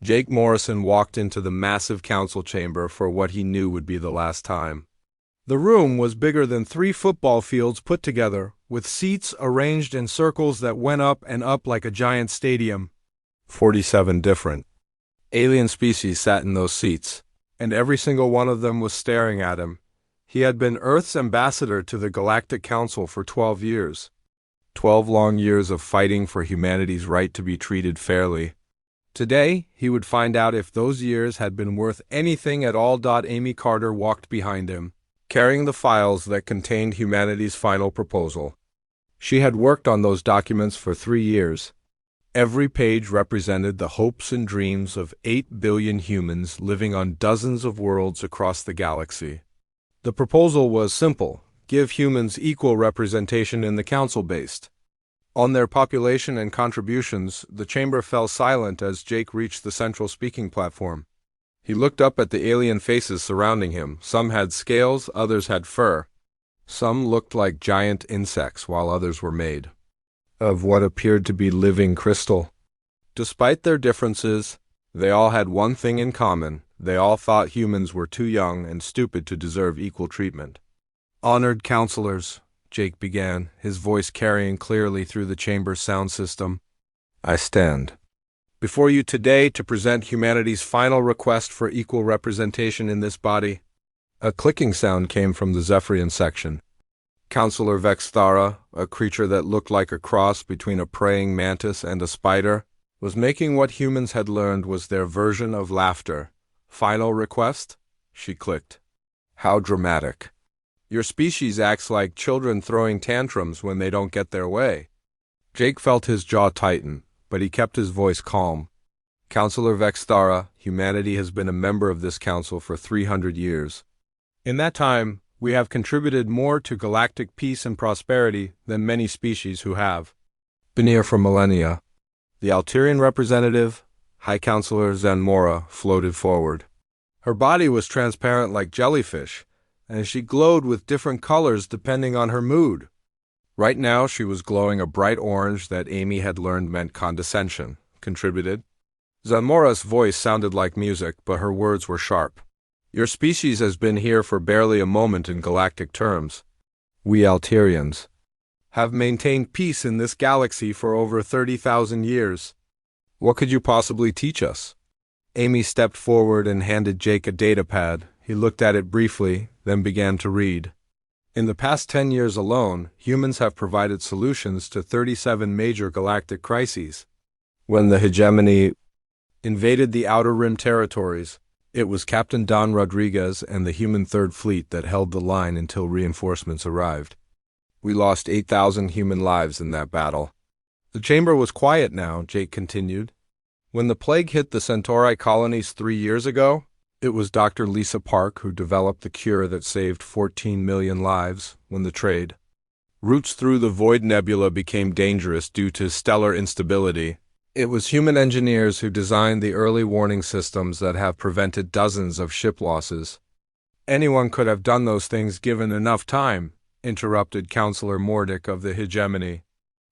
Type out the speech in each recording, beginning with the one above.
Jake Morrison walked into the massive council chamber for what he knew would be the last time. The room was bigger than 3 football fields put together, with seats arranged in circles that went up and up like a giant stadium. 47 different alien species sat in those seats, and every single one of them was staring at him. He had been Earth's ambassador to the Galactic Council for 12 years. 12 long years of fighting for humanity's right to be treated fairly. Today, he would find out if those years had been worth anything at all. Amy Carter walked behind him, carrying the files that contained humanity's final proposal. She had worked on those documents for 3 years. Every page represented the hopes and dreams of 8 billion humans living on dozens of worlds across the galaxy. The proposal was simple: give humans equal representation in the council-based. On their population and contributions, the chamber fell silent as Jake reached the central speaking platform. He looked up at the alien faces surrounding him. Some had scales, others had fur. Some looked like giant insects, while others were made of what appeared to be living crystal. Despite their differences, they all had one thing in common: they all thought humans were too young and stupid to deserve equal treatment. "Honored counselors," Jake began, his voice carrying clearly through the chamber's sound system, "I stand before you today to present humanity's final request for equal representation in this body." A clicking sound came from the Zephyrian section. Counselor Vexthara, a creature that looked like a cross between a praying mantis and a spider, was making what humans had learned was their version of laughter. "Final request?" she clicked. "How dramatic. Your species acts like children throwing tantrums when they don't get their way." Jake felt his jaw tighten, but he kept his voice calm. "Counselor Vexthara, humanity has been a member of this council for 300 years. In that time, we have contributed more to galactic peace and prosperity than many species who have been here for millennia." The Alterian representative, High Counselor Zanmora, floated forward. Her body was transparent like jellyfish, and she glowed with different colors depending on her mood. Right now, she was glowing a bright orange that Amy had learned meant condescension. Contributed. Zanmora's voice sounded like music, but her words were sharp. "Your species has been here for barely a moment in galactic terms. We Alterians have maintained peace in this galaxy for over 30,000 years. What could you possibly teach us?" Amy stepped forward and handed Jake a datapad. He looked at it briefly, then began to read. "In the past 10 years alone, humans have provided solutions to 37 major galactic crises. When the hegemony invaded the Outer Rim territories, it was Captain Don Rodriguez and the human Third Fleet that held the line until reinforcements arrived. We lost 8,000 human lives in that battle." The chamber was quiet now, Jake continued. "When the plague hit the Centauri colonies 3 years ago, it was Dr. Lisa Park who developed the cure that saved 14 million lives. When the trade routes through the Void Nebula became dangerous due to stellar instability, it was human engineers who designed the early warning systems that have prevented dozens of ship losses." "Anyone could have done those things given enough time," interrupted Counselor Mordick of the hegemony.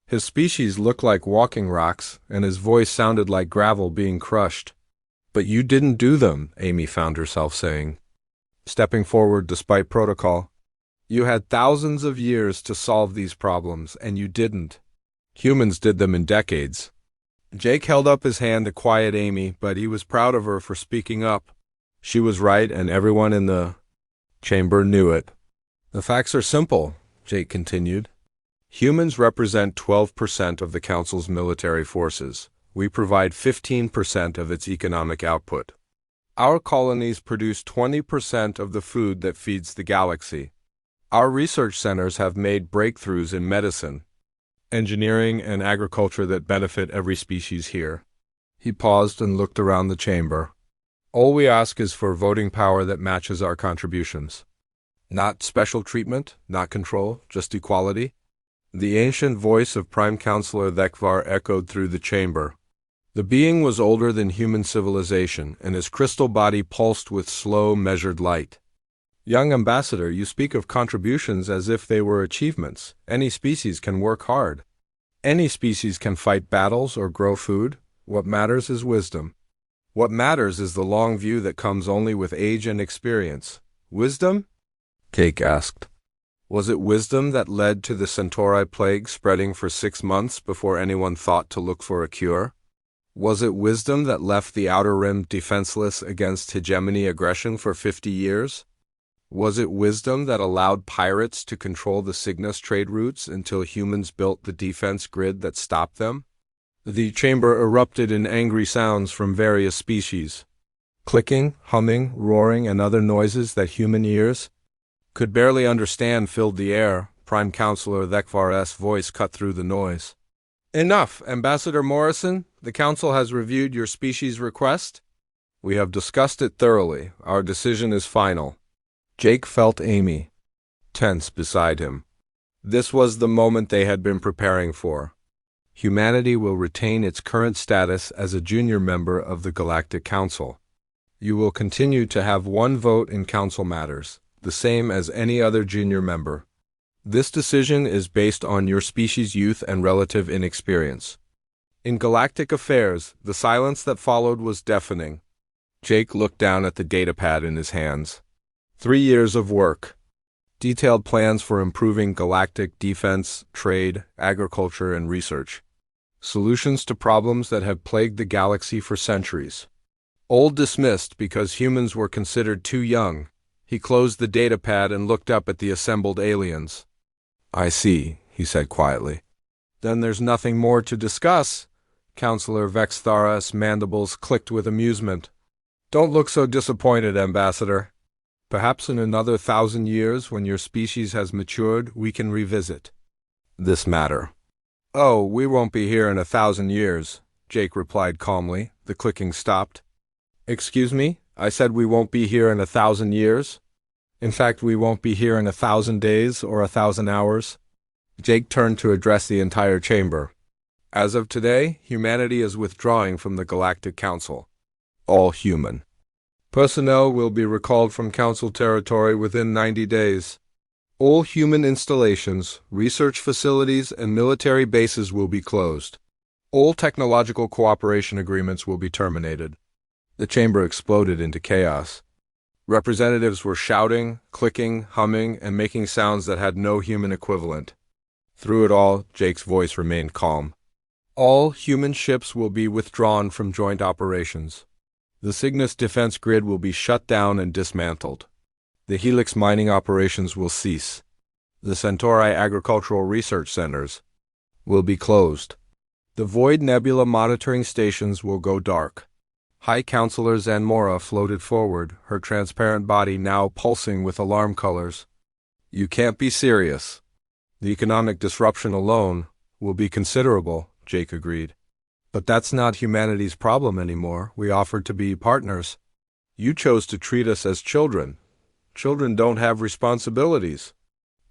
His species looked like walking rocks, and his voice sounded like gravel being crushed. "But you didn't do them," Amy found herself saying, stepping forward despite protocol. "You had thousands of years to solve these problems, and you didn't. Humans did them in decades." Jake held up his hand to quiet Amy, but he was proud of her for speaking up. She was right, and everyone in the chamber knew it. "The facts are simple," Jake continued. "Humans represent 12% of the Council's military forces. We provide 15% of its economic output. Our colonies produce 20% of the food that feeds the galaxy. Our research centers have made breakthroughs in medicine, engineering, and agriculture that benefit every species here." He paused and looked around the chamber. "All we ask is for voting power that matches our contributions. Not special treatment, not control, just equality." The ancient voice of Prime Counselor Thekvar echoed through the chamber. The being was older than human civilization, and his crystal body pulsed with slow, measured light. "Young Ambassador, you speak of contributions as if they were achievements. Any species can work hard. Any species can fight battles or grow food. What matters is wisdom. What matters is the long view that comes only with age and experience. Wisdom? Cake asked. Was it wisdom that led to the Centauri plague spreading for 6 months before anyone thought to look for a cure? Was it wisdom that left the Outer Rim defenseless against hegemony aggression for 50 years? Was it wisdom that allowed pirates to control the Cygnus trade routes until humans built the defense grid that stopped them? The chamber erupted in angry sounds from various species. Clicking, humming, roaring, and other noises that human ears could barely understand filled the air. Prime Counselor Thekvar's voice cut through the noise. Enough, Ambassador Morrison. The Council has reviewed your species' request. We have discussed it thoroughly. Our decision is final. Jake felt Amy tense beside him. This was the moment they had been preparing for. Humanity will retain its current status as a junior member of the Galactic Council. You will continue to have one vote in Council matters, the same as any other junior member. This decision is based on your species' youth and relative inexperience. In galactic affairs, the silence that followed was deafening. Jake looked down at the datapad in his hands. 3 years of work. Detailed plans for improving galactic defense, trade, agriculture, and research. Solutions to problems that have plagued the galaxy for centuries. Old dismissed because humans were considered too young. He closed the datapad and looked up at the assembled aliens. I see, he said quietly. Then there's nothing more to discuss. Counselor Vexthara's mandibles clicked with amusement. Don't look so disappointed, Ambassador. Perhaps in another 1,000 years, when your species has matured, we can revisit this matter. Oh, we won't be here in 1,000 years, Jake replied calmly. The clicking stopped. Excuse me? I said we won't be here in 1,000 years? In fact, we won't be here in 1,000 days or 1,000 hours. Jake turned to address the entire chamber. As of today, humanity is withdrawing from the Galactic Council. All human. Personnel will be recalled from Council territory within 90 days. All human installations, research facilities, and military bases will be closed. All technological cooperation agreements will be terminated. The chamber exploded into chaos. Representatives were shouting, clicking, humming, and making sounds that had no human equivalent. Through it all, Jake's voice remained calm. All human ships will be withdrawn from joint operations. The Cygnus defense grid will be shut down and dismantled. The Helix mining operations will cease. The Centauri agricultural research centers will be closed. The Void Nebula monitoring stations will go dark. High Counselor Zanmora floated forward, her transparent body now pulsing with alarm colors. You can't be serious. The economic disruption alone will be considerable, Jake agreed. But that's not humanity's problem anymore. We offered to be partners. You chose to treat us as children. Children don't have responsibilities.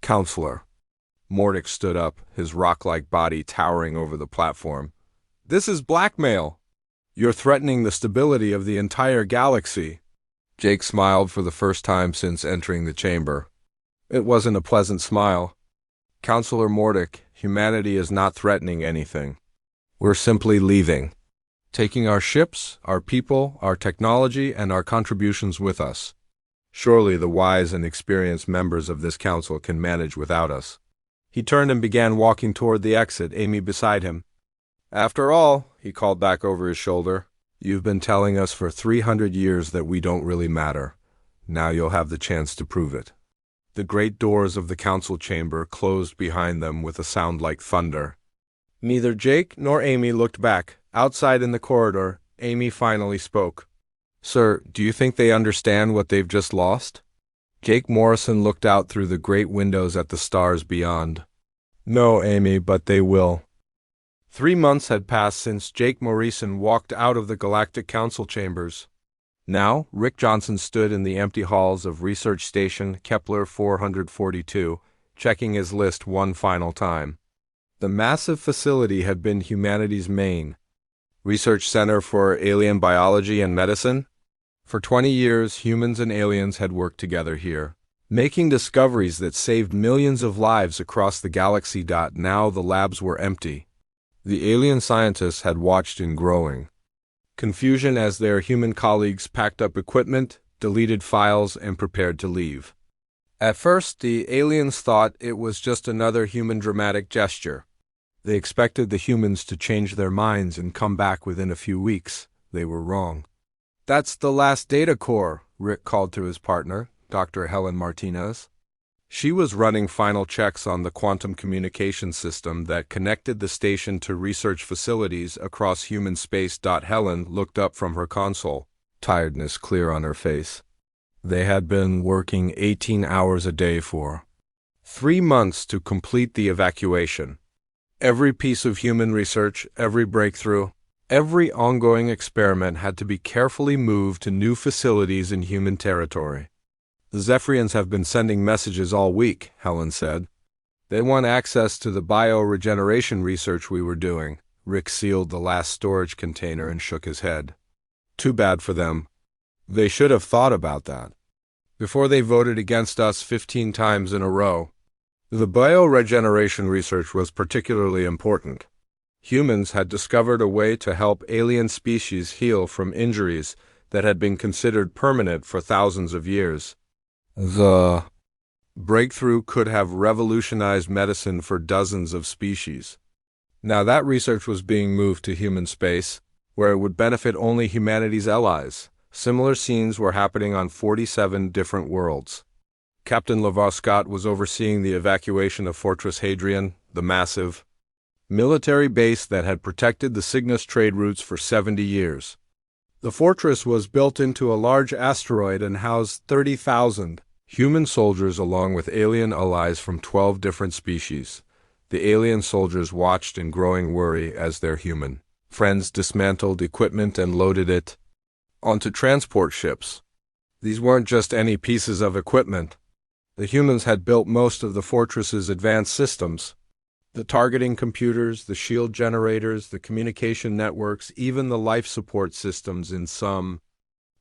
Counselor. Mordic stood up, his rock-like body towering over the platform. This is blackmail. You're threatening the stability of the entire galaxy. Jake smiled for the first time since entering the chamber. It wasn't a pleasant smile. Counselor Mordic, humanity is not threatening anything. We're simply leaving. Taking our ships, our people, our technology, and our contributions with us. Surely the wise and experienced members of this council can manage without us. He turned and began walking toward the exit, Amy beside him. After all, he called back over his shoulder, you've been telling us for 300 years that we don't really matter. Now you'll have the chance to prove it. The great doors of the council chamber closed behind them with a sound like thunder. Neither Jake nor Amy looked back. Outside in the corridor, Amy finally spoke. Sir, do you think they understand what they've just lost? Jake Morrison looked out through the great windows at the stars beyond. No, Amy, but they will. 3 months had passed since Jake Morrison walked out of the Galactic Council chambers. Now, Rick Johnson stood in the empty halls of Research Station Kepler 442, checking his list one final time. The massive facility had been humanity's main research center for alien biology and medicine. For 20 years, humans and aliens had worked together here, making discoveries that saved millions of lives across the galaxy. Now the labs were empty. The alien scientists had watched in growing confusion as their human colleagues packed up equipment, deleted files, and prepared to leave. At first, the aliens thought it was just another human dramatic gesture. They expected the humans to change their minds and come back within a few weeks. They were wrong. "That's the last data core," Rick called to his partner, Dr. Helen Martinez. She was running final checks on the quantum communication system that connected the station to research facilities across human space. Helen looked up from her console, tiredness clear on her face. They had been working 18 hours a day for 3 months to complete the evacuation. Every piece of human research, every breakthrough, every ongoing experiment had to be carefully moved to new facilities in human territory. "The Zephyrians have been sending messages all week," Helen said. "They want access to the bioregeneration research we were doing." Rick sealed the last storage container and shook his head. "Too bad for them. They should have thought about that before they voted against us 15 times in a row." The bioregeneration research was particularly important. Humans had discovered a way to help alien species heal from injuries that had been considered permanent for thousands of years. The breakthrough could have revolutionized medicine for dozens of species. Now that research was being moved to human space, where it would benefit only humanity's allies. Similar scenes were happening on 47 different worlds. Captain LaVar Scott was overseeing the evacuation of Fortress Hadrian, the massive military base that had protected the Cygnus trade routes for 70 years. The fortress was built into a large asteroid and housed 30,000 human soldiers along with alien allies from 12 different species. The alien soldiers watched in growing worry as their human friends dismantled equipment and loaded it onto transport ships. These weren't just any pieces of equipment. The humans had built most of the fortress's advanced systems. The targeting computers, the shield generators, the communication networks, even the life support systems in some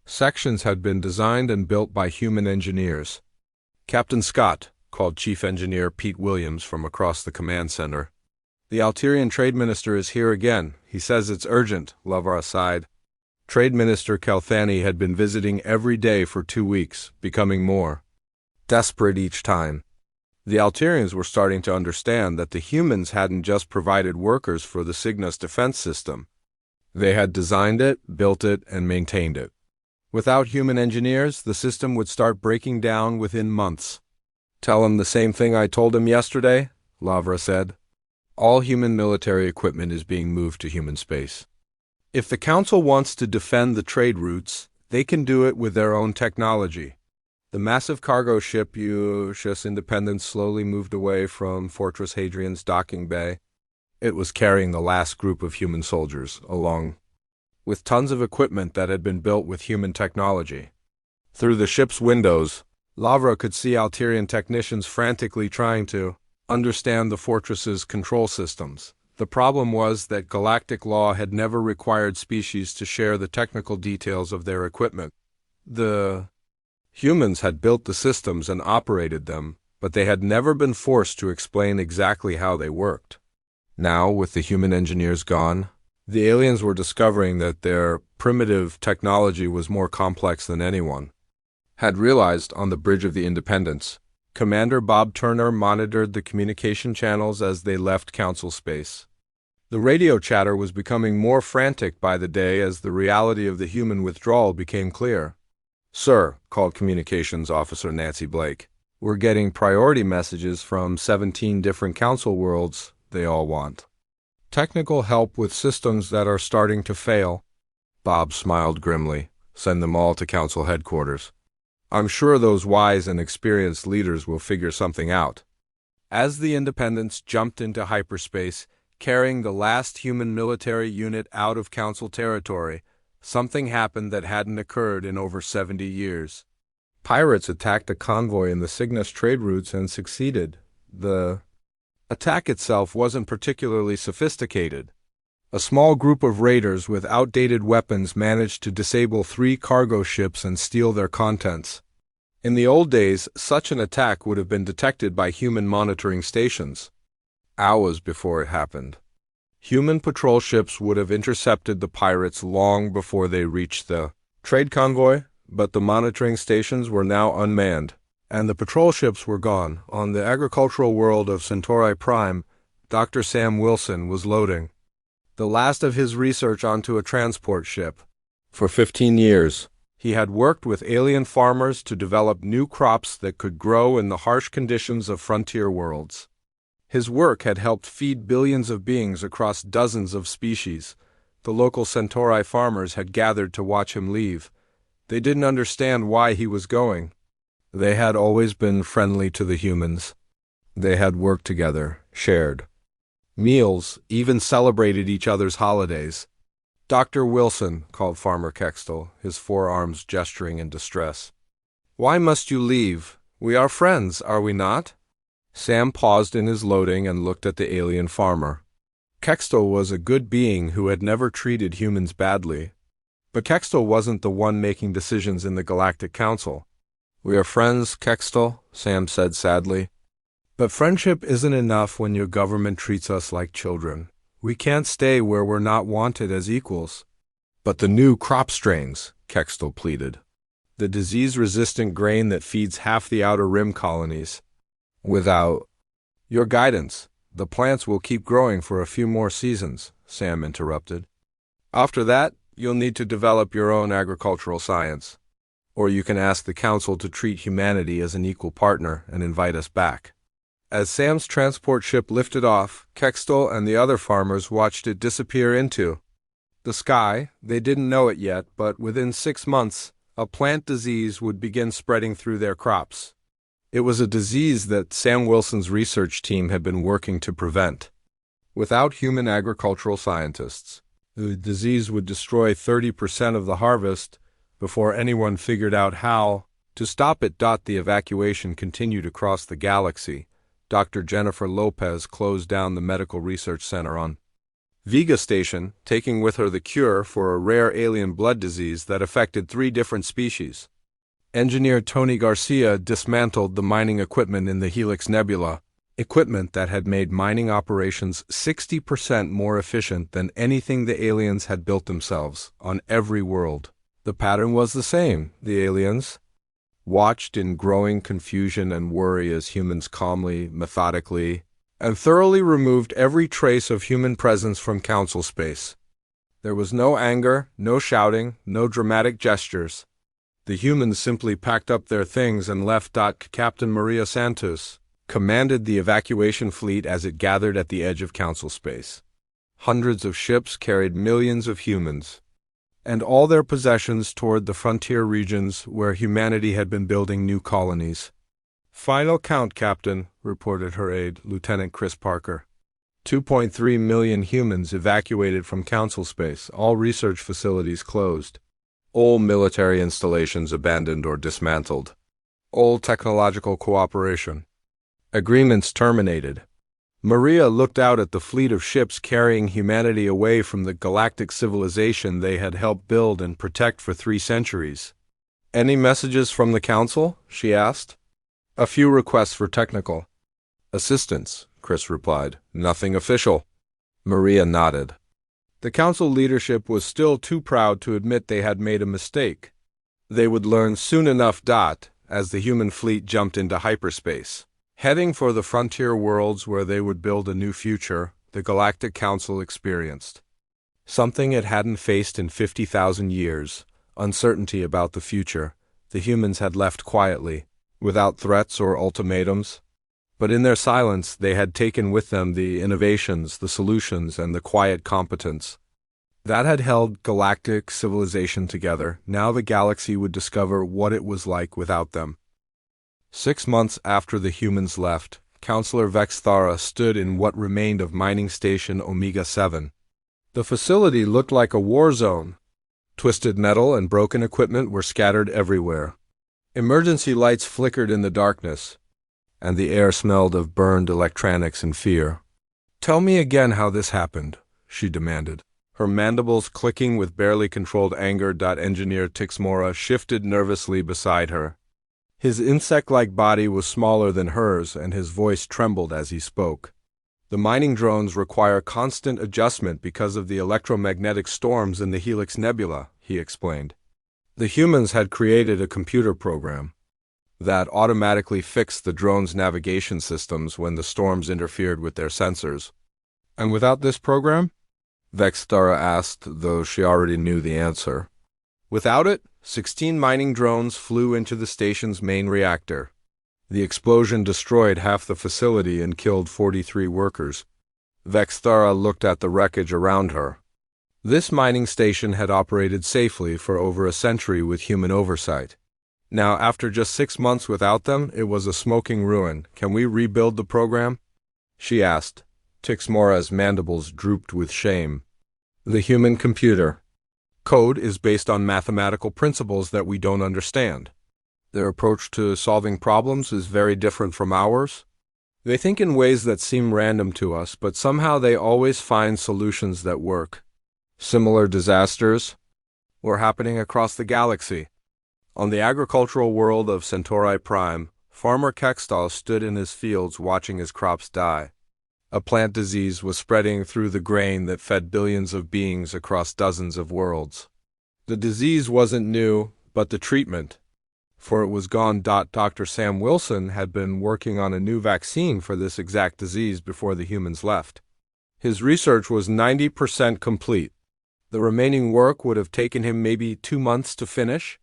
sections had been designed and built by human engineers. "Captain Scott," called Chief Engineer Pete Williams from across the command center. "The Alterian Trade Minister is here again. He says it's urgent," LaVar sighed. Trade Minister Kalthani had been visiting every day for 2 weeks, becoming more desperate each time. The Alterians were starting to understand that the humans hadn't just provided workers for the Cygnus defense system. They had designed it, built it, and maintained it. Without human engineers, the system would start breaking down within months. "Tell him the same thing I told him yesterday," LaVar said. "All human military equipment is being moved to human space. If the Council wants to defend the trade routes, they can do it with their own technology." The massive cargo ship USS Independence slowly moved away from Fortress Hadrian's docking bay. It was carrying the last group of human soldiers, along with tons of equipment that had been built with human technology. Through the ship's windows, LaVar could see Alterian technicians frantically trying to understand the fortress's control systems. The problem was that galactic law had never required species to share the technical details of their equipment. The humans had built the systems and operated them, but they had never been forced to explain exactly how they worked. Now, with the human engineers gone, the aliens were discovering that their primitive technology was more complex than anyone had realized. On the bridge of the Independence, Commander Bob Turner monitored the communication channels as they left Council space. The radio chatter was becoming more frantic by the day as the reality of the human withdrawal became clear. "Sir," called Communications Officer Nancy Blake, "we're getting priority messages from 17 different Council worlds. They all want technical help with systems that are starting to fail." Bob smiled grimly. "Send them all to Council headquarters. I'm sure those wise and experienced leaders will figure something out." As the Independence jumped into hyperspace, carrying the last human military unit out of Council territory, something happened that hadn't occurred in over 70 years. Pirates attacked a convoy in the Cygnus trade routes and succeeded. The attack itself wasn't particularly sophisticated. A small group of raiders with outdated weapons managed to disable 3 cargo ships and steal their contents. In the old days, such an attack would have been detected by human monitoring stations hours before it happened. Human patrol ships would have intercepted the pirates long before they reached the trade convoy, but the monitoring stations were now unmanned, and the patrol ships were gone. On the agricultural world of Centauri Prime, Dr. Sam Wilson was loading the last of his research onto a transport ship. For 15 years, he had worked with alien farmers to develop new crops that could grow in the harsh conditions of frontier worlds. His work had helped feed billions of beings across dozens of species. The local Centauri farmers had gathered to watch him leave. They didn't understand why he was going. They had always been friendly to the humans. They had worked together, shared meals, even celebrated each other's holidays. "Dr. Wilson," called Farmer Kextel, his forearms gesturing in distress. "Why must you leave? We are friends, are we not?" Sam paused in his loading and looked at the alien farmer. Kextel was a good being who had never treated humans badly. But Kextel wasn't the one making decisions in the Galactic Council. "We are friends, Kextel," Sam said sadly. "But friendship isn't enough when your government treats us like children. We can't stay where we're not wanted as equals." "But the new crop strains," Kextel pleaded. "The disease-resistant grain that feeds half the Outer Rim colonies. Without your guidance, the plants will keep growing for a few more seasons," Sam interrupted. "After that, you'll need to develop your own agricultural science. Or you can ask the Council to treat humanity as an equal partner and invite us back." As Sam's transport ship lifted off, Kextel and the other farmers watched it disappear into the sky. They didn't know it yet, but within 6 months, a plant disease would begin spreading through their crops. It was a disease that Sam Wilson's research team had been working to prevent. Without human agricultural scientists, the disease would destroy 30% of the harvest before anyone figured out how to stop it. The evacuation continued across the galaxy. Dr. Jennifer Lopez closed down the Medical Research Center on Vega Station, taking with her the cure for a rare alien blood disease that affected 3 different species. Engineer Tony Garcia dismantled the mining equipment in the Helix Nebula, equipment that had made mining operations 60% more efficient than anything the aliens had built themselves on every world. The pattern was the same. The aliens watched in growing confusion and worry as humans calmly, methodically, and thoroughly removed every trace of human presence from council space. There was no anger, no shouting, no dramatic gestures. The humans simply packed up their things and left. Captain Maria Santos commanded the evacuation fleet as it gathered at the edge of council space. Hundreds of ships carried millions of humans and all their possessions toward the frontier regions where humanity had been building new colonies. "Final count, Captain," reported her aide, Lieutenant Chris Parker. 2.3 million humans evacuated from council space, all research facilities closed, all military installations abandoned or dismantled, all technological cooperation agreements terminated. Maria looked out at the fleet of ships carrying humanity away from the galactic civilization they had helped build and protect for 3 centuries. "Any messages from the Council?" she asked. "A few requests for technical assistance," Chris replied. "Nothing official." Maria nodded. The Council leadership was still too proud to admit they had made a mistake. They would learn soon enough. As the human fleet jumped into hyperspace, heading for the frontier worlds where they would build a new future, the Galactic Council experienced something it hadn't faced in 50,000 years, uncertainty about the future. The humans had left quietly, without threats or ultimatums. But in their silence, they had taken with them the innovations, the solutions, and the quiet competence that had held galactic civilization together. Now the galaxy would discover what it was like without them. 6 months after the humans left, Counselor Vexthara stood in what remained of Mining Station Omega-7. The facility looked like a war zone. Twisted metal and broken equipment were scattered everywhere. Emergency lights flickered in the darkness, and the air smelled of burned electronics and fear. "Tell me again how this happened," she demanded, her mandibles clicking with barely controlled anger. Engineer Tixmora shifted nervously beside her. His insect-like body was smaller than hers, and his voice trembled as he spoke. The mining drones require constant adjustment because of the electromagnetic storms in the Helix Nebula, he explained. The humans had created a computer program that automatically fixed the drone's navigation systems when the storms interfered with their sensors. And without this program? Vextara asked, though she already knew the answer. Without it, 16 mining drones flew into the station's main reactor. The explosion destroyed half the facility and killed 43 workers. Vextara looked at the wreckage around her. This mining station had operated safely for over a century with human oversight. Now, after just 6 months without them, it was a smoking ruin. Can we rebuild the program? She asked. Tixmora's mandibles drooped with shame. The human computer. Code is based on mathematical principles that we don't understand. Their approach to solving problems is very different from ours. They think in ways that seem random to us, but somehow they always find solutions that work. Similar disasters were happening across the galaxy. On the agricultural world of Centauri Prime, Farmer Kextal stood in his fields watching his crops die. A plant disease was spreading through the grain that fed billions of beings across dozens of worlds. The disease wasn't new, but the treatment, for it was gone. Dr. Sam Wilson had been working on a new vaccine for this exact disease before the humans left. His research was 90% complete. The remaining work would have taken him maybe 2 months to finish.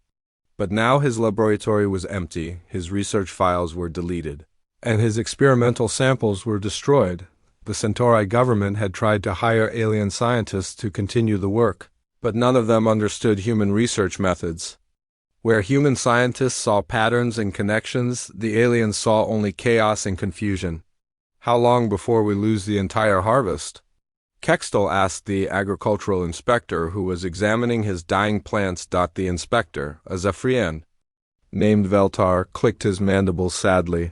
But now his laboratory was empty, his research files were deleted, and his experimental samples were destroyed. The Centauri government had tried to hire alien scientists to continue the work, but none of them understood human research methods. Where human scientists saw patterns and connections, the aliens saw only chaos and confusion. How long before we lose the entire harvest? Kextal asked the agricultural inspector who was examining his dying plants. The inspector, a Zephyrian named Veltar, clicked his mandibles sadly.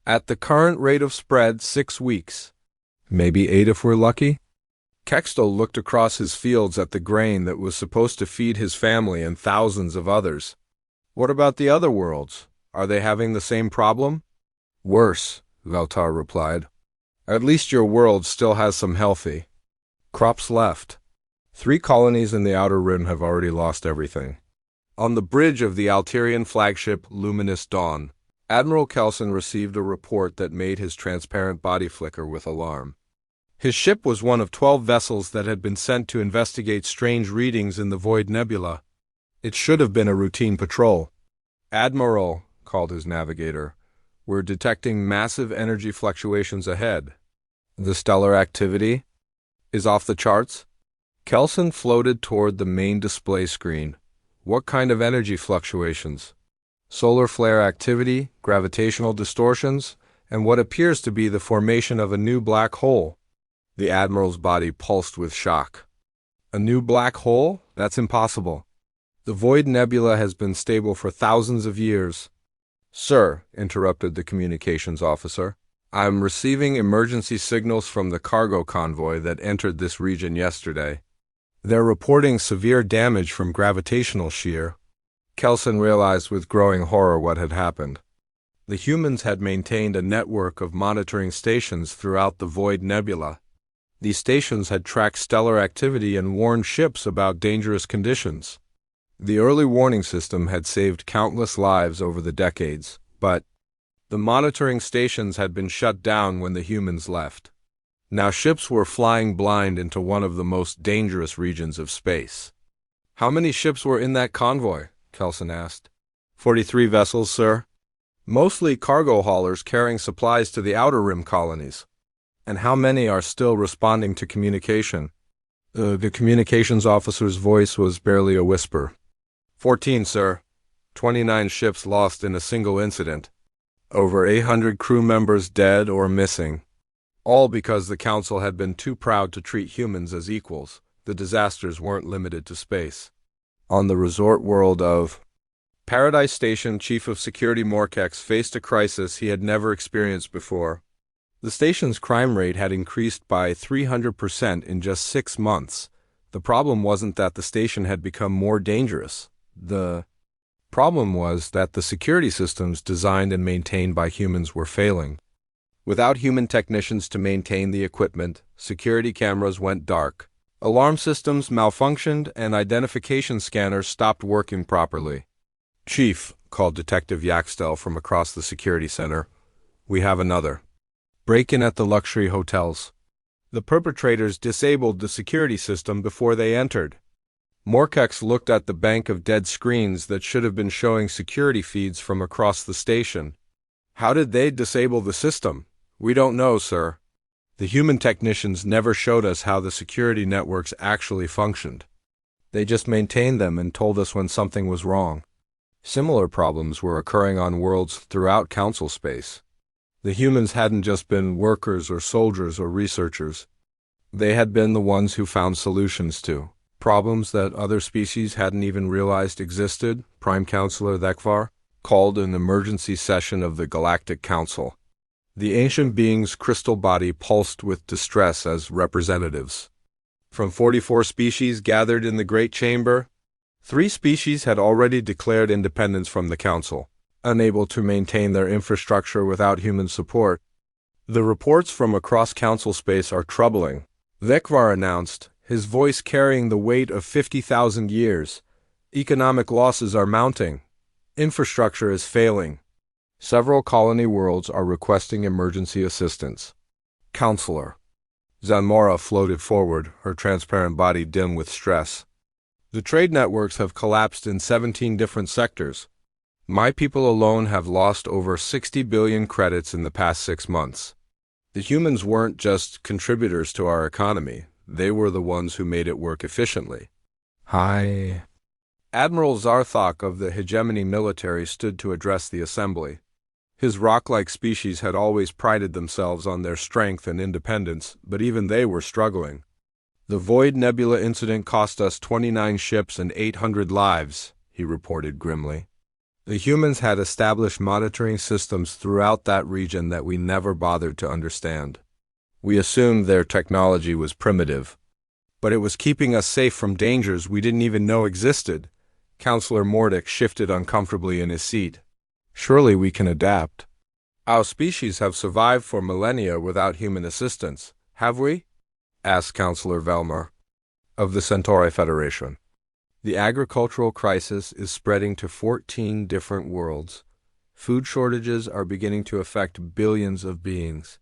At the current rate of spread, 6 weeks. Maybe 8 if we're lucky? Kextal looked across his fields at the grain that was supposed to feed his family and thousands of others. What about the other worlds? Are they having the same problem? Worse, Veltar replied. At least your world still has some healthy crops left. 3 colonies in the Outer Rim have already lost everything. On the bridge of the Alterian flagship Luminous Dawn, Admiral Kelson received a report that made his transparent body flicker with alarm. His ship was one of 12 vessels that had been sent to investigate strange readings in the Void Nebula. It should have been a routine patrol. Admiral, called his navigator, we're detecting massive energy fluctuations ahead. The stellar activity is off the charts? Kelson floated toward the main display screen. What kind of energy fluctuations? Solar flare activity, gravitational distortions, and what appears to be the formation of a new black hole. The Admiral's body pulsed with shock. A new black hole? That's impossible. The Void Nebula has been stable for thousands of years. Sir, interrupted the communications officer, I'm receiving emergency signals from the cargo convoy that entered this region yesterday. They're reporting severe damage from gravitational shear. Kelson realized with growing horror what had happened. The humans had maintained a network of monitoring stations throughout the Void Nebula. These stations had tracked stellar activity and warned ships about dangerous conditions. The early warning system had saved countless lives over the decades, but the monitoring stations had been shut down when the humans left. Now ships were flying blind into one of the most dangerous regions of space. How many ships were in that convoy? Kelson asked. 43 vessels, sir. Mostly cargo haulers carrying supplies to the Outer Rim colonies. And how many are still responding to communication? The communications officer's voice was barely a whisper. 14, sir. 29 ships lost in a single incident. Over 800 crew members dead or missing. All because the Council had been too proud to treat humans as equals. The disasters weren't limited to space. On the resort world of Paradise Station, Chief of Security Morkex faced a crisis he had never experienced before. The station's crime rate had increased by 300% in just 6 months. The problem wasn't that the station had become more dangerous. The problem was that the security systems designed and maintained by humans were failing. Without human technicians to maintain the equipment, security cameras went dark. Alarm systems malfunctioned and identification scanners stopped working properly. "Chief," called Detective Yaxtel from across the security center, "we have another break-in at the luxury hotels. The perpetrators disabled the security system before they entered." Morkex looked at the bank of dead screens that should have been showing security feeds from across the station. "How did they disable the system?" "We don't know, sir. The human technicians never showed us how the security networks actually functioned. They just maintained them and told us when something was wrong." Similar problems were occurring on worlds throughout Council space. The humans hadn't just been workers or soldiers or researchers. They had been the ones who found solutions to problems that other species hadn't even realized existed. Prime Counselor Thekvar called an emergency session of the Galactic Council. The ancient being's crystal body pulsed with distress as representatives from 44 species gathered in the Great Chamber. 3 species had already declared independence from the Council, unable to maintain their infrastructure without human support. "The reports from across Council space are troubling," Thekvar announced, his voice carrying the weight of 50,000 years. "Economic losses are mounting. Infrastructure is failing. Several colony worlds are requesting emergency assistance." "Counselor." Zanmora floated forward, her transparent body dim with stress. "The trade networks have collapsed in 17 different sectors. My people alone have lost over 60 billion credits in the past 6 months. The humans weren't just contributors to our economy, they were the ones who made it work efficiently." "Hi." Admiral Zarthok of the Hegemony military stood to address the assembly. His rock-like species had always prided themselves on their strength and independence, but even they were struggling. "The Void Nebula incident cost us 29 ships and 800 lives," he reported grimly. "The humans had established monitoring systems throughout that region that we never bothered to understand. We assumed their technology was primitive, but it was keeping us safe from dangers we didn't even know existed." Counselor Mordic shifted uncomfortably in his seat. "Surely we can adapt. Our species have survived for millennia without human assistance, have we?" asked Counselor Velmer of the Centauri Federation. "The agricultural crisis is spreading to 14 different worlds. Food shortages are beginning to affect billions of beings.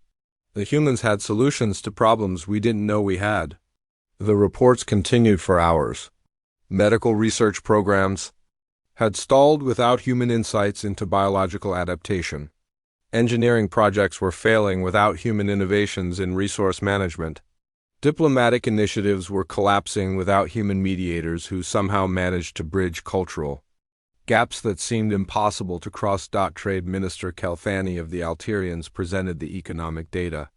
The humans had solutions to problems we didn't know we had." The reports continued for hours. Medical research programs had stalled without human insights into biological adaptation. Engineering projects were failing without human innovations in resource management. Diplomatic initiatives were collapsing without human mediators who somehow managed to bridge cultural gaps that seemed impossible to cross. Trade Minister Kelfani of the Alterians presented the economic data.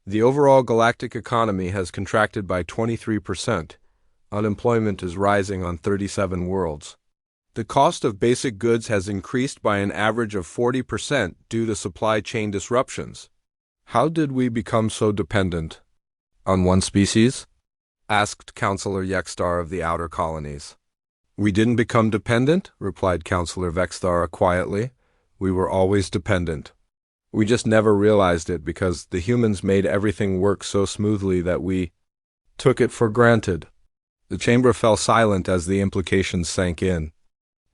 "The overall galactic economy has contracted by 23%. Unemployment is rising on 37 worlds. The cost of basic goods has increased by an average of 40% due to supply chain disruptions." "How did we become so dependent on one species?" asked Counselor Yexstar of the outer colonies. "We didn't become dependent," replied Counselor Vexthara quietly. "We were always dependent. We just never realized it because the humans made everything work so smoothly that we took it for granted." The chamber fell silent as the implications sank in.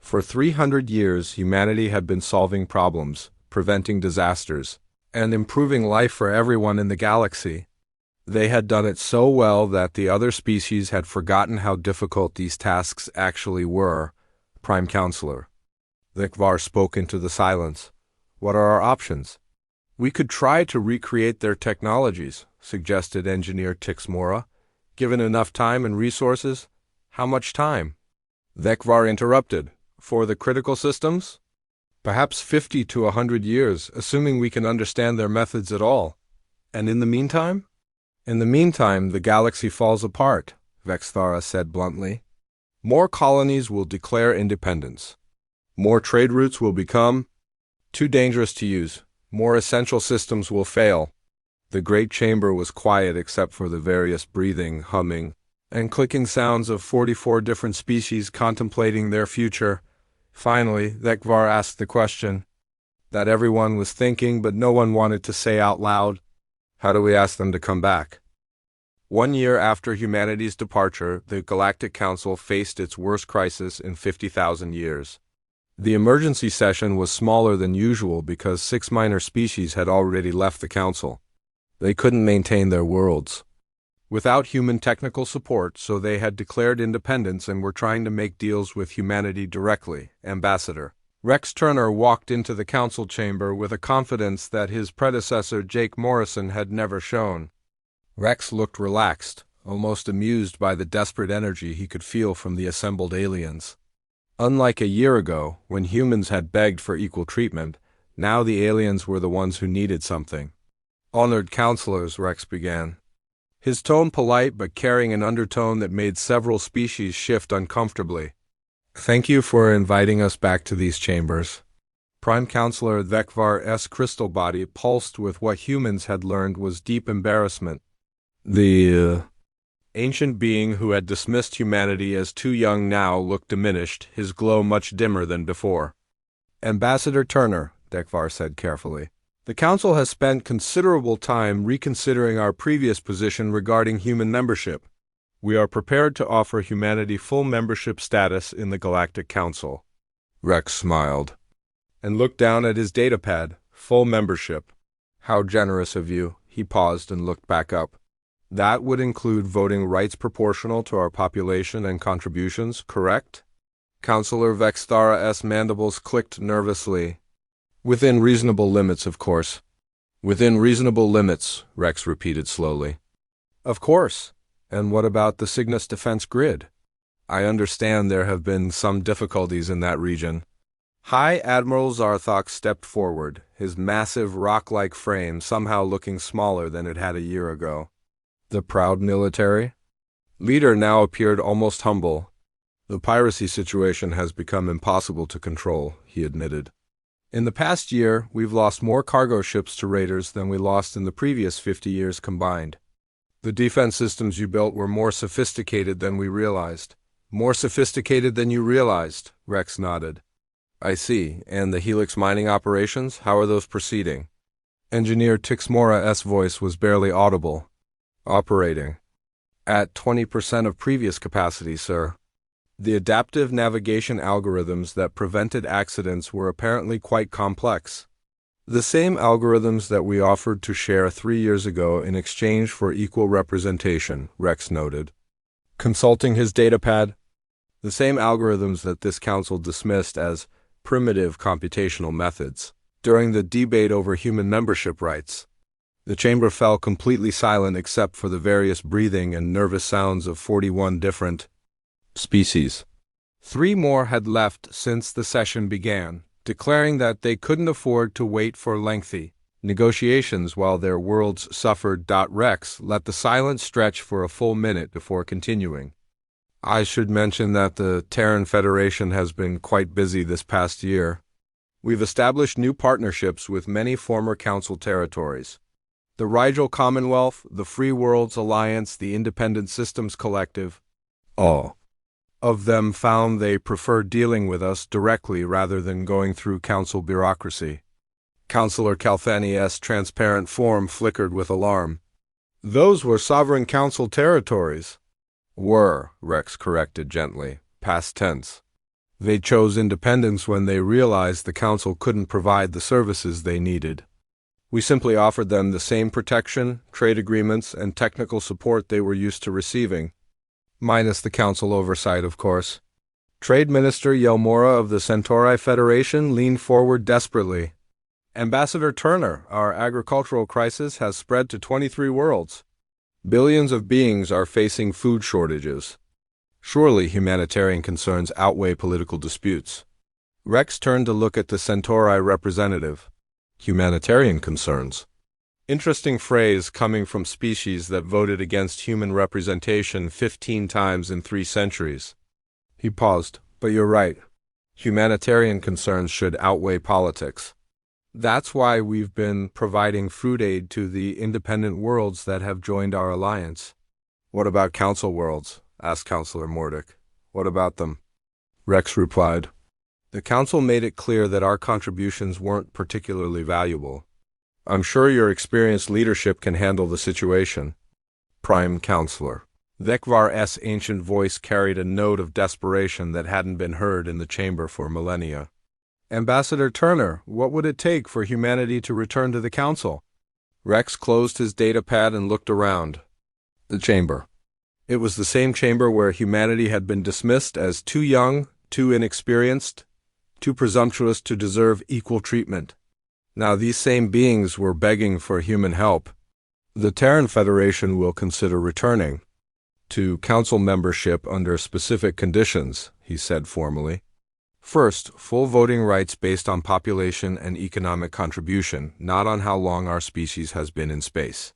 For 300 years, humanity had been solving problems, preventing disasters, and improving life for everyone in the galaxy. They had done it so well that the other species had forgotten how difficult these tasks actually were. Prime Counselor Thekvar spoke into the silence. "What are our options?" "We could try to recreate their technologies," suggested Engineer Tixmora. "Given enough time and resources." "How much time?" Thekvar interrupted. "For the critical systems? Perhaps 50 to 100 years, assuming we can understand their methods at all." "And in the meantime?" "In the meantime, the galaxy falls apart," Vexthara said bluntly. "More colonies will declare independence. More trade routes will become too dangerous to use. More essential systems will fail." The great chamber was quiet except for the various breathing, humming, and clicking sounds of 44 different species contemplating their future. Finally, Thekvar asked the question, that everyone was thinking but no one wanted to say out loud. How do we ask them to come back? 1 year after humanity's departure, the Galactic Council faced its worst crisis in 50,000 years. The emergency session was smaller than usual because 6 minor species had already left the Council. They couldn't maintain their worlds without human technical support, so they had declared independence and were trying to make deals with humanity directly. Ambassador Rex Turner walked into the council chamber with a confidence that his predecessor Jake Morrison had never shown. Rex looked relaxed, almost amused by the desperate energy he could feel from the assembled aliens. Unlike a year ago, when humans had begged for equal treatment, now the aliens were the ones who needed something. Honored counselors, Rex began, his tone polite but carrying an undertone that made several species shift uncomfortably. Thank you for inviting us back to these chambers. Prime Counselor Vekvar's crystal body pulsed with what humans had learned was deep embarrassment. The ancient being who had dismissed humanity as too young now looked diminished, his glow much dimmer than before. Ambassador Turner, Dekvar said carefully, the Council has spent considerable time reconsidering our previous position regarding human membership. We are prepared to offer humanity full membership status in the Galactic Council. Rex smiled and looked down at his datapad. Full membership. How generous of you. He paused and looked back up. That would include voting rights proportional to our population and contributions, correct? Counselor Vexthara's mandibles clicked nervously. Within reasonable limits, of course. Within reasonable limits, Rex repeated slowly. Of course. And what about the Cygnus defense grid? I understand there have been some difficulties in that region. High Admiral Zarthok stepped forward, his massive rock-like frame somehow looking smaller than it had a year ago. The proud military leader now appeared almost humble. The piracy situation has become impossible to control, he admitted. In the past year, we've lost more cargo ships to raiders than we lost in the previous 50 years combined. The defense systems you built were more sophisticated than we realized. More sophisticated than you realized, Rex nodded. I see. And the Helix mining operations, how are those proceeding? Engineer Tixmora's voice was barely audible. Operating at 20% of previous capacity, sir. The adaptive navigation algorithms that prevented accidents were apparently quite complex. The same algorithms that we offered to share 3 years ago in exchange for equal representation, Rex noted. Consulting his datapad, the same algorithms that this council dismissed as primitive computational methods. During the debate over human membership rights, the chamber fell completely silent except for the various breathing and nervous sounds of 41 different species. 3 more had left since the session began, declaring that they couldn't afford to wait for lengthy negotiations while their worlds suffered. Rex let the silence stretch for a full minute before continuing. I should mention that the Terran Federation has been quite busy this past year. We've established new partnerships with many former Council territories. The Rigel Commonwealth, the Free Worlds Alliance, the Independent Systems Collective. All of them found they prefer dealing with us directly rather than going through Council bureaucracy. Counselor Calthani's transparent form flickered with alarm. Those were Sovereign Council territories. Were, Rex corrected gently, past tense. They chose independence when they realized the Council couldn't provide the services they needed. We simply offered them the same protection, trade agreements, and technical support they were used to receiving. Minus the Council oversight, of course. Trade Minister Yelmora of the Centauri Federation leaned forward desperately. Ambassador Turner, our agricultural crisis has spread to 23 worlds. Billions of beings are facing food shortages. Surely humanitarian concerns outweigh political disputes. Rex turned to look at the Centauri representative. Humanitarian concerns. Interesting phrase coming from species that voted against human representation 15 times in 3 centuries. He paused, but you're right. Humanitarian concerns should outweigh politics. That's why we've been providing food aid to the independent worlds that have joined our alliance. What about Council worlds? Asked Counselor Mordick. What about them? Rex replied. The council made it clear that our contributions weren't particularly valuable. I'm sure your experienced leadership can handle the situation. Prime Counselor. Vekvar's ancient voice carried a note of desperation that hadn't been heard in the chamber for millennia. Ambassador Turner, what would it take for humanity to return to the council? Rex closed his datapad and looked around. The chamber. It was the same chamber where humanity had been dismissed as too young, too inexperienced, too presumptuous to deserve equal treatment. Now these same beings were begging for human help. The Terran Federation will consider returning to council membership under specific conditions, he said formally. First, full voting rights based on population and economic contribution, not on how long our species has been in space.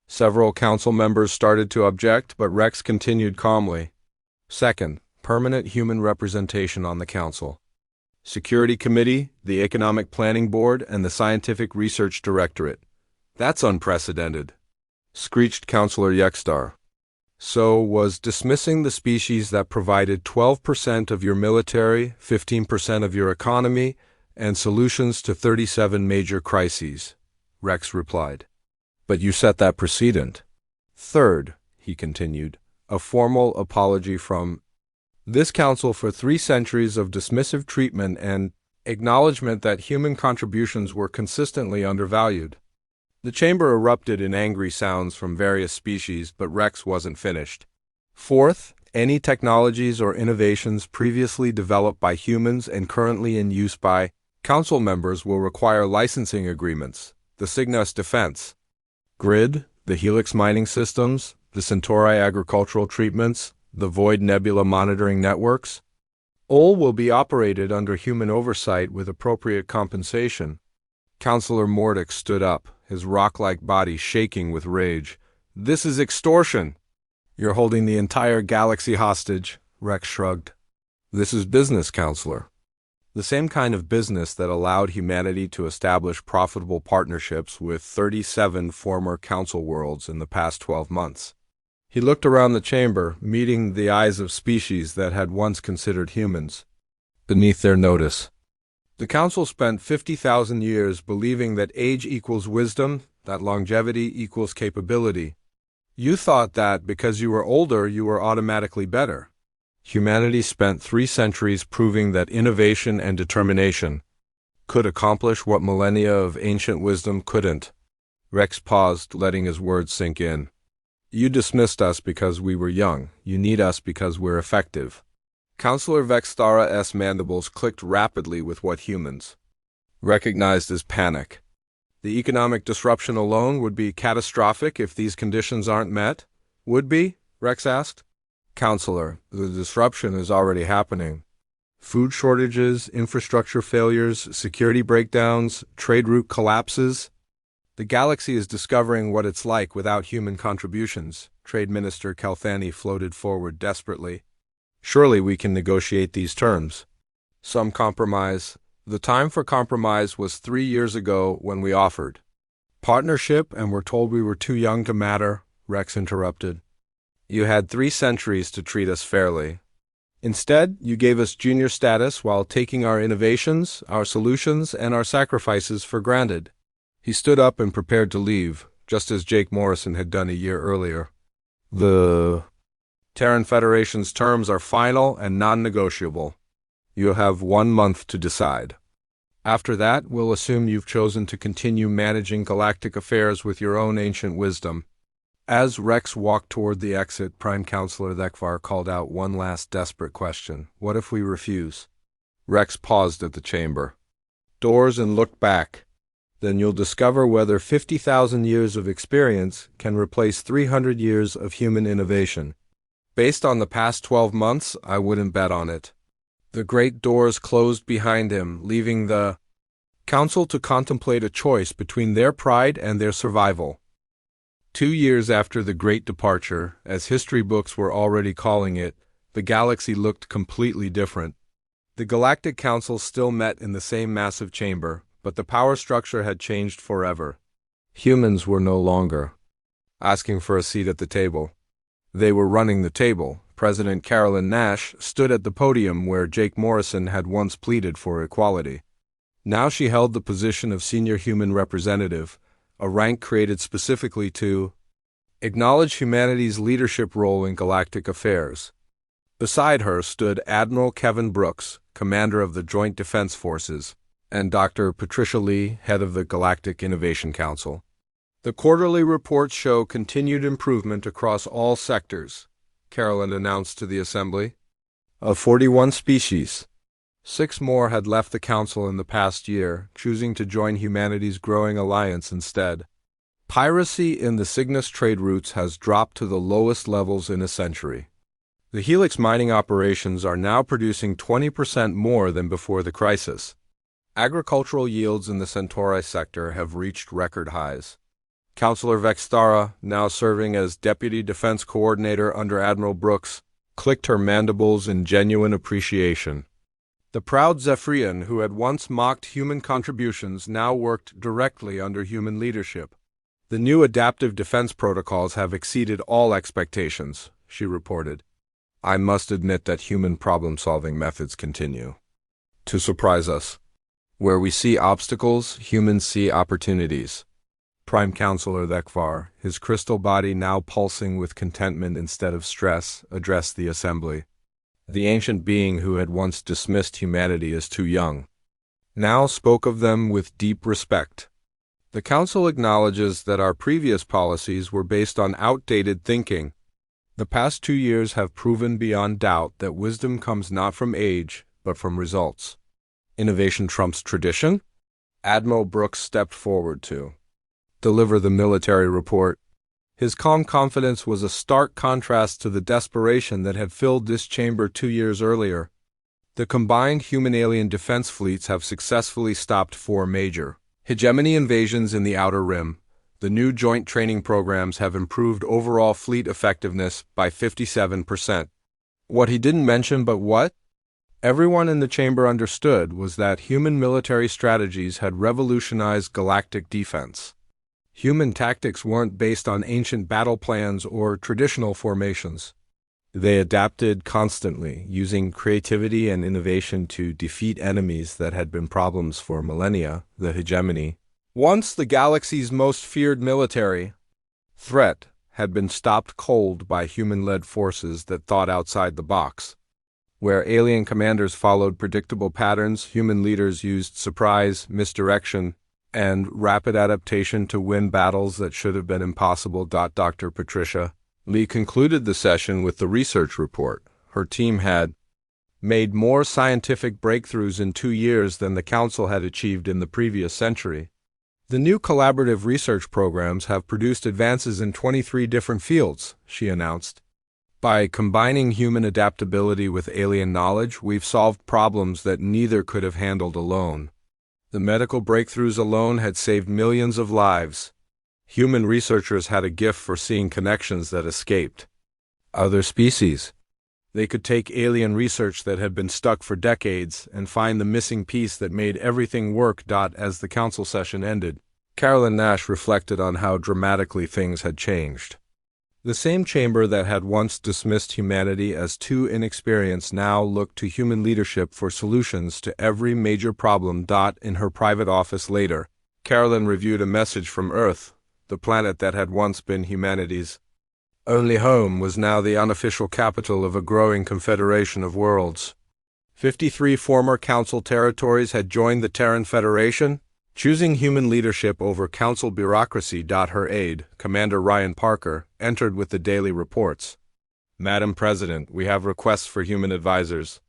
Several council members started to object, but Rex continued calmly. Second, permanent human representation on the council. Security Committee, the Economic Planning Board, and the Scientific Research Directorate. That's unprecedented, screeched Councillor Yexstar. So was dismissing the species that provided 12% of your military, 15% of your economy, and solutions to 37 major crises, Rex replied. But you set that precedent. Third, he continued, a formal apology from this council for 3 centuries of dismissive treatment and acknowledgement that human contributions were consistently undervalued. The chamber erupted in angry sounds from various species, but Rex wasn't finished. Fourth, any technologies or innovations previously developed by humans and currently in use by council members will require licensing agreements. The Cygnus Defense Grid, the Helix mining systems, the Centauri agricultural treatments, the Void Nebula monitoring networks. All will be operated under human oversight with appropriate compensation. Councillor Mordick stood up, his rock-like body shaking with rage. This is extortion! You're holding the entire galaxy hostage, Rex shrugged. This is business, Counselor. The same kind of business that allowed humanity to establish profitable partnerships with 37 former council worlds in the past 12 months. He looked around the chamber, meeting the eyes of species that had once considered humans beneath their notice. The council spent 50,000 years believing that age equals wisdom, that longevity equals capability. You thought that because you were older, you were automatically better. Humanity spent 3 centuries proving that innovation and determination could accomplish what millennia of ancient wisdom couldn't. Rex paused, letting his words sink in. You dismissed us because we were young. You need us because we're effective. Councillor Vextara's mandibles clicked rapidly with what humans recognized as panic. The economic disruption alone would be catastrophic if these conditions aren't met. Would be? Rex asked. Councillor, the disruption is already happening. Food shortages, infrastructure failures, security breakdowns, trade route collapses. The galaxy is discovering what it's like without human contributions. Trade Minister Kalthani floated forward desperately. Surely we can negotiate these terms. Some compromise. The time for compromise was 3 years ago when we offered partnership and were told we were too young to matter, Rex interrupted. You had 3 centuries to treat us fairly. Instead, you gave us junior status while taking our innovations, our solutions, and our sacrifices for granted. He stood up and prepared to leave, just as Jake Morrison had done a year earlier. The Terran Federation's terms are final and non-negotiable. You have 1 month to decide. After that, we'll assume you've chosen to continue managing galactic affairs with your own ancient wisdom. As Rex walked toward the exit, Prime Counselor Thekvar called out one last desperate question. What if we refuse? Rex paused at the chamber. Doors and looked back. Then you'll discover whether 50,000 years of experience can replace 300 years of human innovation. Based on the past 12 months, I wouldn't bet on it. The great doors closed behind him, leaving the council to contemplate a choice between their pride and their survival. 2 years after the Great Departure, as history books were already calling it, the galaxy looked completely different. The Galactic Council still met in the same massive chamber, but the power structure had changed forever. Humans were no longer asking for a seat at the table. They were running the table, President Carolyn Nash, stood at the podium where Jake Morrison had once pleaded for equality. Now she held the position of Senior Human Representative, a rank created specifically to acknowledge humanity's leadership role in galactic affairs. Beside her stood Admiral Kevin Brooks, commander of the Joint Defense Forces, and Dr. Patricia Lee, head of the Galactic Innovation Council. The quarterly reports show continued improvement across all sectors, Carolyn announced to the Assembly. Of 41 species, 6 more had left the Council in the past year, choosing to join humanity's growing alliance instead. Piracy in the Cygnus trade routes has dropped to the lowest levels in a century. The Helix mining operations are now producing 20% more than before the crisis. Agricultural yields in the Centauri sector have reached record highs. Councillor Vextara, now serving as Deputy Defense Coordinator under Admiral Brooks, clicked her mandibles in genuine appreciation. The proud Zephyrian, who had once mocked human contributions, now worked directly under human leadership. The new adaptive defense protocols have exceeded all expectations, she reported. I must admit that human problem-solving methods continue to surprise us. Where we see obstacles, humans see opportunities. Prime Councillor Thekvar, his crystal body now pulsing with contentment instead of stress, addressed the Assembly. The ancient being who had once dismissed humanity as too young now spoke of them with deep respect. The Council acknowledges that our previous policies were based on outdated thinking. The past 2 years have proven beyond doubt that wisdom comes not from age, but from results. Innovation trumps tradition? Admiral Brooks stepped forward to deliver the military report. His calm confidence was a stark contrast to the desperation that had filled this chamber 2 years earlier. The combined human-alien defense fleets have successfully stopped 4 major hegemony invasions in the Outer Rim. The new joint training programs have improved overall fleet effectiveness by 57%. What he didn't mention, but what everyone in the chamber understood, was that human military strategies had revolutionized galactic defense. Human tactics weren't based on ancient battle plans or traditional formations. They adapted constantly, using creativity and innovation to defeat enemies that had been problems for millennia, the hegemony. Once the galaxy's most feared military threat had been stopped cold by human-led forces that thought outside the box. Where alien commanders followed predictable patterns, human leaders used surprise, misdirection, and rapid adaptation to win battles that should have been impossible. Dr. Patricia Lee concluded the session with the research report. Her team had made more scientific breakthroughs in 2 years than the Council had achieved in the previous century. The new collaborative research programs have produced advances in 23 different fields, she announced. By combining human adaptability with alien knowledge, we've solved problems that neither could have handled alone. The medical breakthroughs alone had saved millions of lives. Human researchers had a gift for seeing connections that escaped other species. They could take alien research that had been stuck for decades and find the missing piece that made everything work. As the Council session ended, Carolyn Nash reflected on how dramatically things had changed. The same chamber that had once dismissed humanity as too inexperienced now looked to human leadership for solutions to every major problem. In her private office later, Carolyn reviewed a message from Earth. The planet that had once been humanity's only home was now the unofficial capital of a growing confederation of worlds. 53 former Council territories had joined the Terran Federation, choosing human leadership over Council bureaucracy. Her aide, Commander Ryan Parker, entered with the daily reports. Madam President, we have requests for human advisors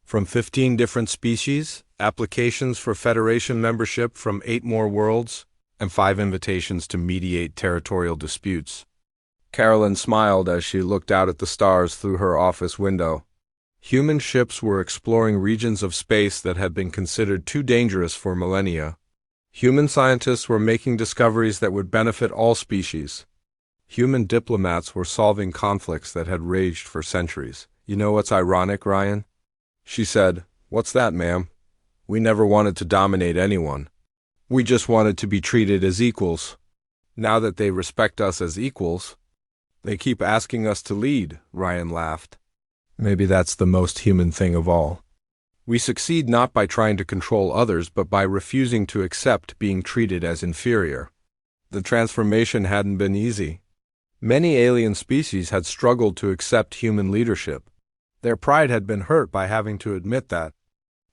from 15 different species, applications for Federation membership from 8 more worlds, and 5 invitations to mediate territorial disputes. Carolyn smiled as she looked out at the stars through her office window. Human ships were exploring regions of space that had been considered too dangerous for millennia. Human scientists were making discoveries that would benefit all species. Human diplomats were solving conflicts that had raged for centuries. You know what's ironic, Ryan? She said, "What's that, ma'am? We never wanted to dominate anyone. We just wanted to be treated as equals. Now that they respect us as equals, they keep asking us to lead," Ryan laughed. Maybe that's the most human thing of all. We succeed not by trying to control others, but by refusing to accept being treated as inferior. The transformation hadn't been easy. Many alien species had struggled to accept human leadership. Their pride had been hurt by having to admit that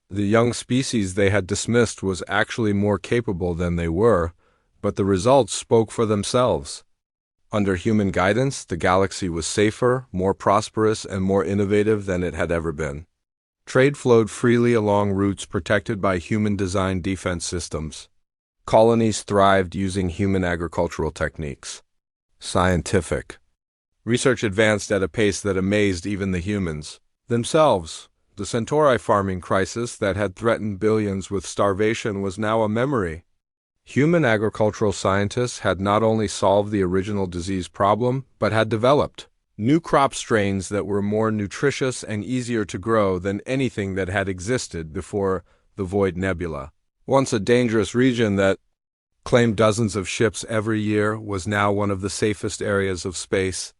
the young species they had dismissed was actually more capable than they were, but the results spoke for themselves. Under human guidance, the galaxy was safer, more prosperous, and more innovative than it had ever been. Trade flowed freely along routes protected by human-designed defense systems. Colonies thrived using human agricultural techniques. Scientific research advanced at a pace that amazed even the humans themselves. The Centauri farming crisis that had threatened billions with starvation was now a memory. Human agricultural scientists had not only solved the original disease problem, but had developed new crop strains that were more nutritious and easier to grow than anything that had existed before the Void Nebula. Once a dangerous region that claimed dozens of ships every year was now one of the safest areas of space.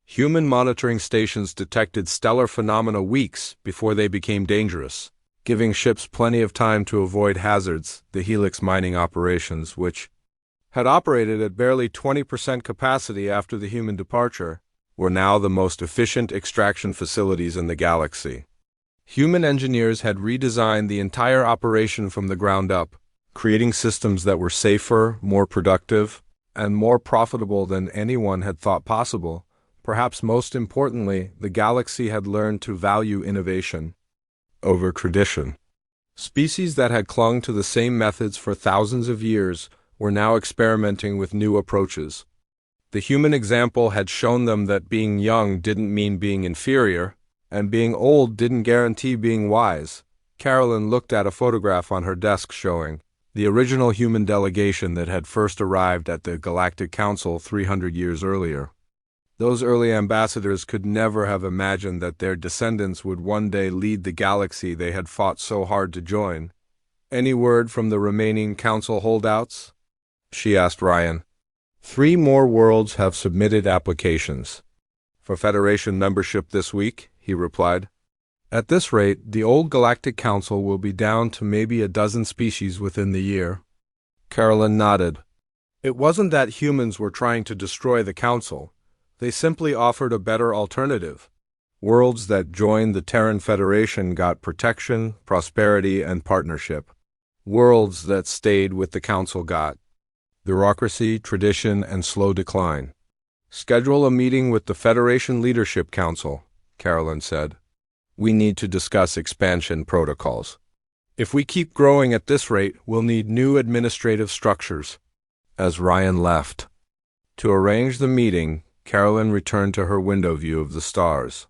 Human monitoring stations detected stellar phenomena weeks before they became dangerous, giving ships plenty of time to avoid hazards. The Helix mining operations, which had operated at barely 20% capacity after the human departure, were now the most efficient extraction facilities in the galaxy. Human engineers had redesigned the entire operation from the ground up, creating systems that were safer, more productive, and more profitable than anyone had thought possible. Perhaps most importantly, the galaxy had learned to value innovation over tradition. Species that had clung to the same methods for thousands of years were now experimenting with new approaches. The human example had shown them that being young didn't mean being inferior, and being old didn't guarantee being wise. Carolyn looked at a photograph on her desk showing the original human delegation that had first arrived at the Galactic Council 300 years earlier. Those early ambassadors could never have imagined that their descendants would one day lead the galaxy they had fought so hard to join. "Any word from the remaining council holdouts?" she asked Ryan. 3 more worlds have submitted applications for Federation membership this week, he replied. At this rate, the old Galactic Council will be down to maybe a dozen species within the year. Carolyn nodded. It wasn't that humans were trying to destroy the Council. They simply offered a better alternative. Worlds that joined the Terran Federation got protection, prosperity, and partnership. Worlds that stayed with the Council got bureaucracy, tradition, and slow decline. Schedule a meeting with the Federation Leadership Council, Carolyn said. We need to discuss expansion protocols. If we keep growing at this rate, we'll need new administrative structures. As Ryan left to arrange the meeting, Carolyn returned to her window view of the stars.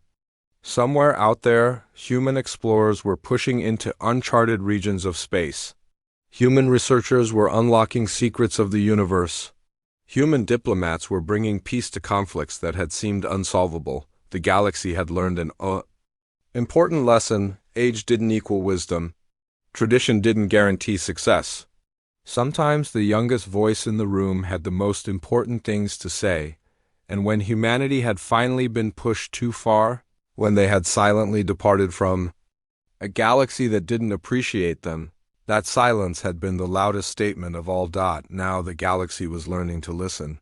Somewhere out there, human explorers were pushing into uncharted regions of space. Human researchers were unlocking secrets of the universe. Human diplomats were bringing peace to conflicts that had seemed unsolvable. The galaxy had learned an important lesson. Age didn't equal wisdom. Tradition didn't guarantee success. Sometimes the youngest voice in the room had the most important things to say, and when humanity had finally been pushed too far, when they had silently departed from a galaxy that didn't appreciate them, that silence had been the loudest statement of all. Now the galaxy was learning to listen.